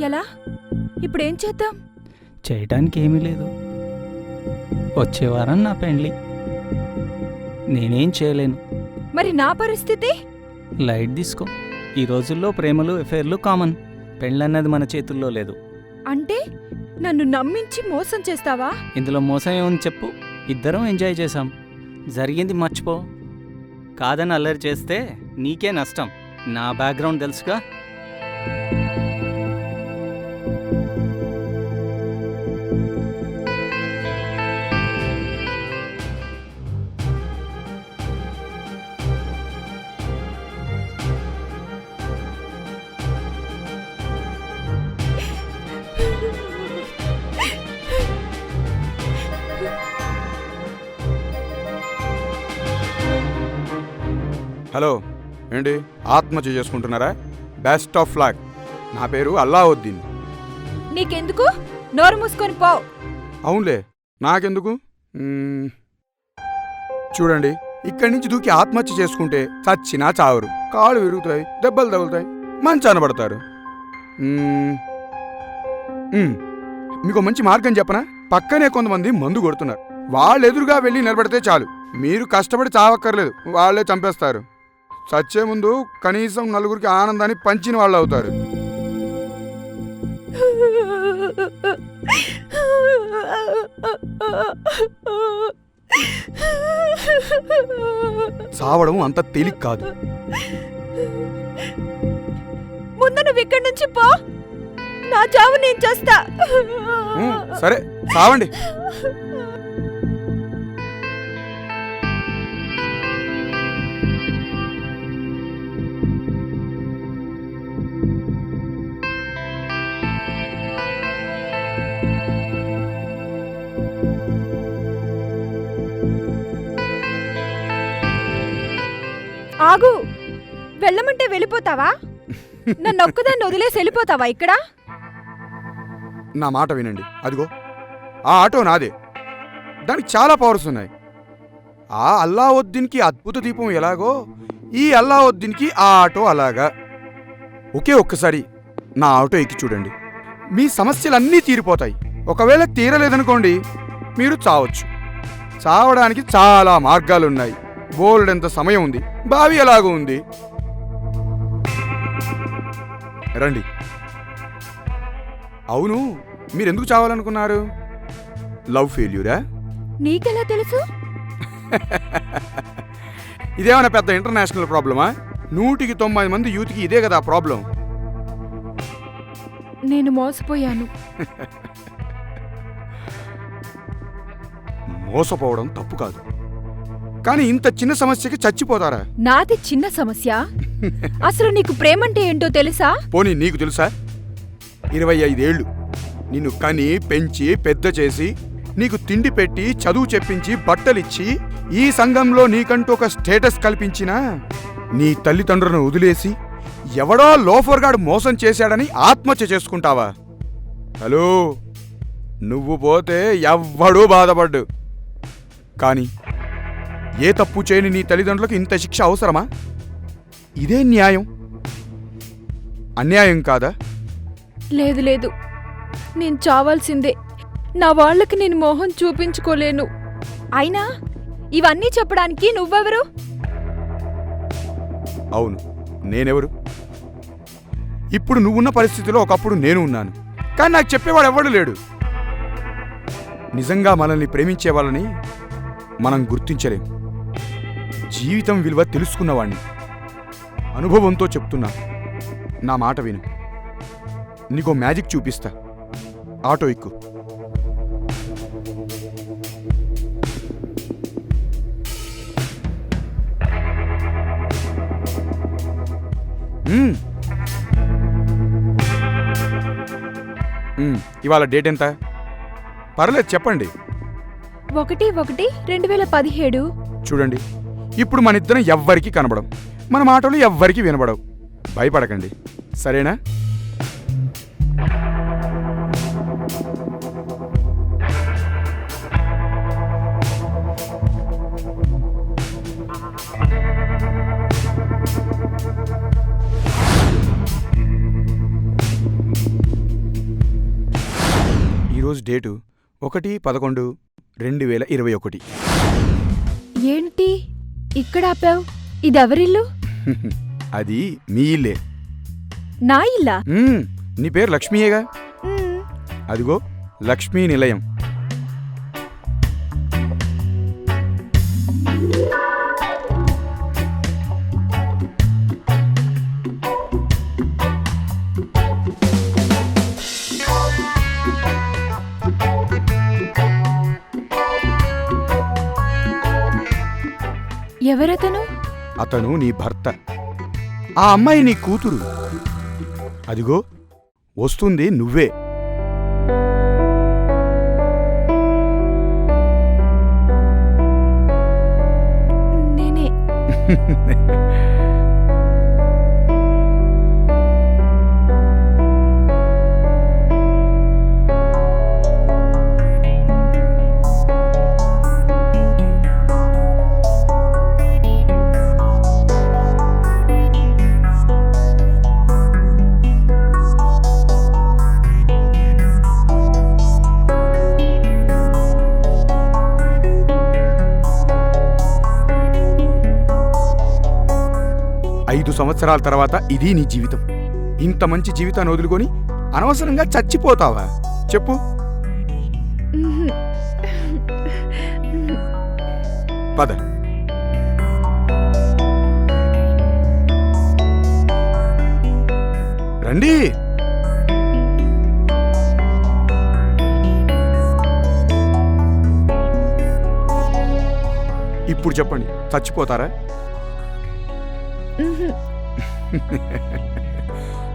ఎలా? ఇప్పుడేం చేద్దాం? చేయటానికి ఏమీ లేదు. వచ్చే వారం నా పెండ్లి. నేనేం చేయలేను. మరి నా పరిస్థితి? లైట్ తీసుకో. ఈ రోజుల్లో ప్రేమలు ఎఫైర్లు కామన్. పెళ్ళన్నది మన చేతుల్లో లేదు. అంటే నన్ను నమ్మించి మోసం చేస్తావా? ఇందులో మోసం ఏముంది చెప్పు. ఇద్దరం ఎంజాయ్ చేశాం. జరిగింది మర్చిపో. కాదని అల్లరి చేస్తే నీకే నష్టం. నా బ్యాక్గ్రౌండ్ తెలుసుగా. హలో, ఏంటి ఆత్మహత్య చేసుకుంటున్నారా? Best of luck. నా పేరు అల్లావుద్దీన్. నీకెందుకు? నోరు మూసుకొని పో. అవునులే, నాకెందుకు? చూడండి, ఇక్కడి నుంచి దూకి ఆత్మహత్య చేసుకుంటే చచ్చినా చావరు. కాళ్ళు విరుగుతాయి, దెబ్బలు తగులుతాయి, మంచాన పడతారు. మీకు మంచి మార్గం చెప్పనా? పక్కనే కొంతమంది మందు కొడుతున్నారు. వాళ్ళు ఎదురుగా వెళ్ళి నిలబడితే చాలు. మీరు కష్టపడి చావక్కర్లేదు, వాళ్ళే చంపేస్తారు. చచ్చే ముందు కనీసం నలుగురికి ఆనందాన్ని పంచిన వాళ్ళు అవుతారు. చావడం అంత తేలిక కాదు. ముందు నువ్వు ఇక్కడి నుంచి పో. నా చావు నేను చేస్తా. సరే, చావండి. ఆగు. వెళ్ళమంటే వెళ్ళిపోతావా? నన్ను ఒక్కదాన్ని వదిలేసి వెళ్ళిపోతావా? ఇక్కడ నా మాట వినండి. అదిగో ఆ ఆటో నాదే. దానికి చాలా పవర్స్ ఉన్నాయి. ఆ అల్లావుద్దీన్కి అద్భుత దీపం ఎలాగో ఈ అల్లావుద్దీన్కి ఆ ఆటో అలాగా. ఒకే ఒక్కసారి నా ఆటో ఎక్కి చూడండి, మీ సమస్యలన్నీ తీరిపోతాయి. ఒకవేళ తీరలేదనుకోండి, మీరు చావచ్చు. చావడానికి చాలా మార్గాలున్నాయి. బోల్డెంత సమయం ఉంది. బావి ఎలాగూ ఉంది. రండి. అవును, మీరెందుకు చావాలనుకున్నారు? లవ్ ఫెయిల్యూరా? నీకెలా తెలుసు? ఇదేమైనా పెద్ద ఇంటర్నేషనల్ ప్రాబ్లమా? 190 మంది యూత్కి ఇదే కదా ప్రాబ్లం. నేను మోసపోయాను. మోసపోవడం తప్పు కాదు, కానీ ఇంత చిన్న సమస్యకి చచ్చిపోతారా? నాది చిన్న సమస్య. అసలు నీకు ప్రేమంటే ఏంటో తెలుసా? పోనీ నీకు తెలుసా? 25 ఏళ్ళు నిన్ను కని పెంచి పెద్ద చేసి, నీకు తిండి పెట్టి చదువు చెప్పించి బట్టలిచ్చి, ఈ సంఘంలో నీకంటూ ఒక స్టేటస్ కల్పించినా నీ తల్లిదండ్రులను వదిలేసి ఎవడో లోఫర్గాడు మోసం చేశాడని ఆత్మహత్య చేసుకుంటావా? హలో, నువ్వు పోతే ఎవ్వడూ బాధపడ్డు. కానీ ఏ తప్పు చేయని నీ తల్లిదండ్రులకు ఇంత శిక్ష అవసరమా? ఇదే న్యాయం? అన్యాయం కాదా? లేదు లేదు, నేను చావాల్సిందే. నా వాళ్ళకి నేను మోహం చూపించుకోలేను. అయినా ఇవన్నీ చెప్పడానికి నువ్వెవరు? అవును, నేనెవరు? ఇప్పుడు నువ్వున్న పరిస్థితిలో ఒకప్పుడు నేను ఉన్నాను, కానీ నాకు చెప్పేవాడు ఎవడు లేడు. నిజంగా మనల్ని ప్రేమించే వాళ్ళని మనం గుర్తించలేం. జీవితం విలువ తెలుసుకున్నవాణ్ణి. అనుభవంతో చెప్తున్నా, నా మాట విను. నీకో మ్యాజిక్ చూపిస్తా. ఆటో ఎక్కు. ఇవాళ డేట్ ఎంత? పర్లేదు చెప్పండి. 1/1/2017. చూడండి, ఇప్పుడు మన ఇద్దరం ఎవ్వరికీ కనబడం, మన మాటలు ఎవ్వరికీ వినబడవు. భయపడకండి, సరేనా? ఈరోజు డేటు 1/11/2021. ఏంటి ఇక్కడ ఆపావు? ఇదెవరిల్లు? అది మీ ఇల్లే. నా ఇల్లా? నీ పేరు లక్ష్మీయేగా? మ్మ్. అదిగో లక్ష్మీ నిలయం. ఎవరతను? అతను నీ భర్త. ఆ అమ్మాయి నీ కూతురు. అదిగో వస్తుంది నువ్వే. నేనే. 5 సంవత్సరాల తర్వాత ఇది నీ జీవితం. ఇంత మంచి జీవితాన్ని వదులుకొని అనవసరంగా చచ్చిపోతావా? చెప్పు. మ్మ్. పద. రండి. ఇప్పుడు చెప్పండి, చచ్చిపోతారా? మ్మ్.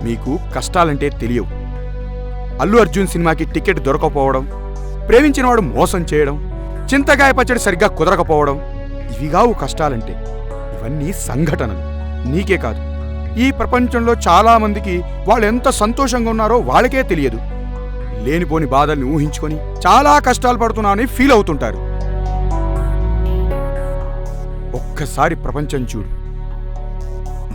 మీకు కష్టాలంటే తెలియవు. అల్లు అర్జున్ సినిమాకి టికెట్ దొరకపోవడం, ప్రేమించినవాడు మోసం చేయడం, చింతకాయ పచ్చడి సరిగ్గా కుదరకపోవడం, ఇవిగావు కష్టాలంటే. ఇవన్నీ సంఘటనలు. నీకే కాదు, ఈ ప్రపంచంలో చాలా మందికి వాళ్ళు ఎంత సంతోషంగా ఉన్నారో వాళ్ళకే తెలియదు. లేనిపోని బాధల్ని ఊహించుకొని చాలా కష్టాలు పడుతున్నానని ఫీల్ అవుతుంటారు. ఒక్కసారి ప్రపంచం చూడు.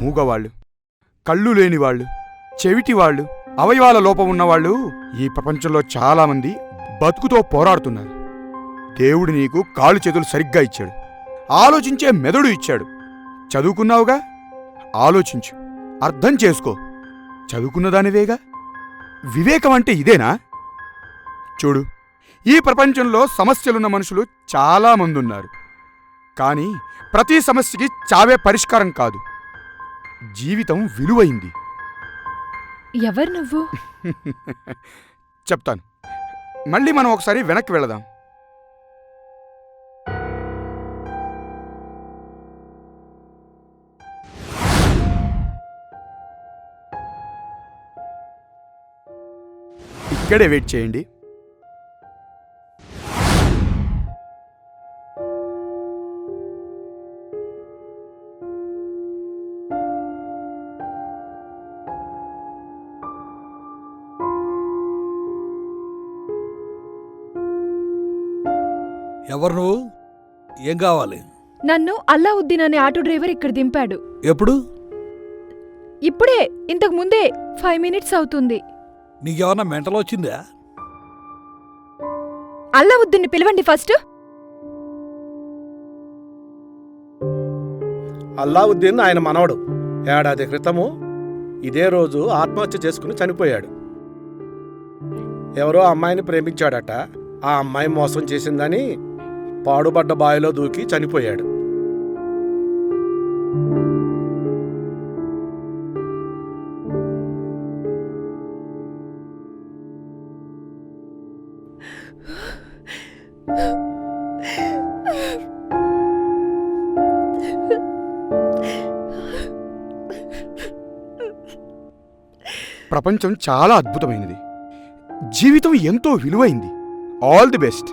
మూగవాళ్ళు, కళ్ళు లేనివాళ్ళు, చెవిటివాళ్ళు, అవయవాల లోపం ఉన్నవాళ్ళు ఈ ప్రపంచంలో చాలామంది బతుకుతో పోరాడుతున్నారు. దేవుడు నీకు కాళ్ళు చేతులు సరిగ్గా ఇచ్చాడు, ఆలోచించే మెదడు ఇచ్చాడు. చదువుకున్నావుగా, ఆలోచించు, అర్థం చేసుకో. చదువుకున్నదానివేగా. వివేకం అంటే ఇదేనా? చూడు, ఈ ప్రపంచంలో సమస్యలున్న మనుషులు చాలామంది ఉన్నారు. కానీ ప్రతి సమస్యకి చావే పరిష్కారం కాదు. జీవితం విలువైంది. ఎవరు నువ్వు? చెప్తాను. మళ్ళీ మనం ఒకసారి వెనక్కి వెళదాం. ఇక్కడే వెయిట్ చేయండి. ఎవరు నువ్వు? ఏం కావాలి? నన్ను అల్లావుద్దీన్ అనే ఆటో డ్రైవర్ ఇక్కడ దింపాడు. ఎప్పుడు? ఇప్పుడే, ఇంతకు ముందే 5 మినిట్స్ అవుతుంది. నీకేమన్నా మెంటల్ వచ్చిందా? అల్లావుద్దీన్ని పిలవండి ఫస్ట్. అల్లావుద్దీన్ ఆయన మనవడు. ఏడాది క్రితము ఇదే రోజు ఆత్మహత్య చేసుకుని చనిపోయాడు. ఎవరో అమ్మాయిని ప్రేమించాడట. ఆ అమ్మాయి మోసం చేసిందని పాడుబడ్డ బావిలో దూకి చనిపోయాడు. ప్రపంచం చాలా అద్భుతమైనది. జీవితం ఎంతో విలువైంది. All the best.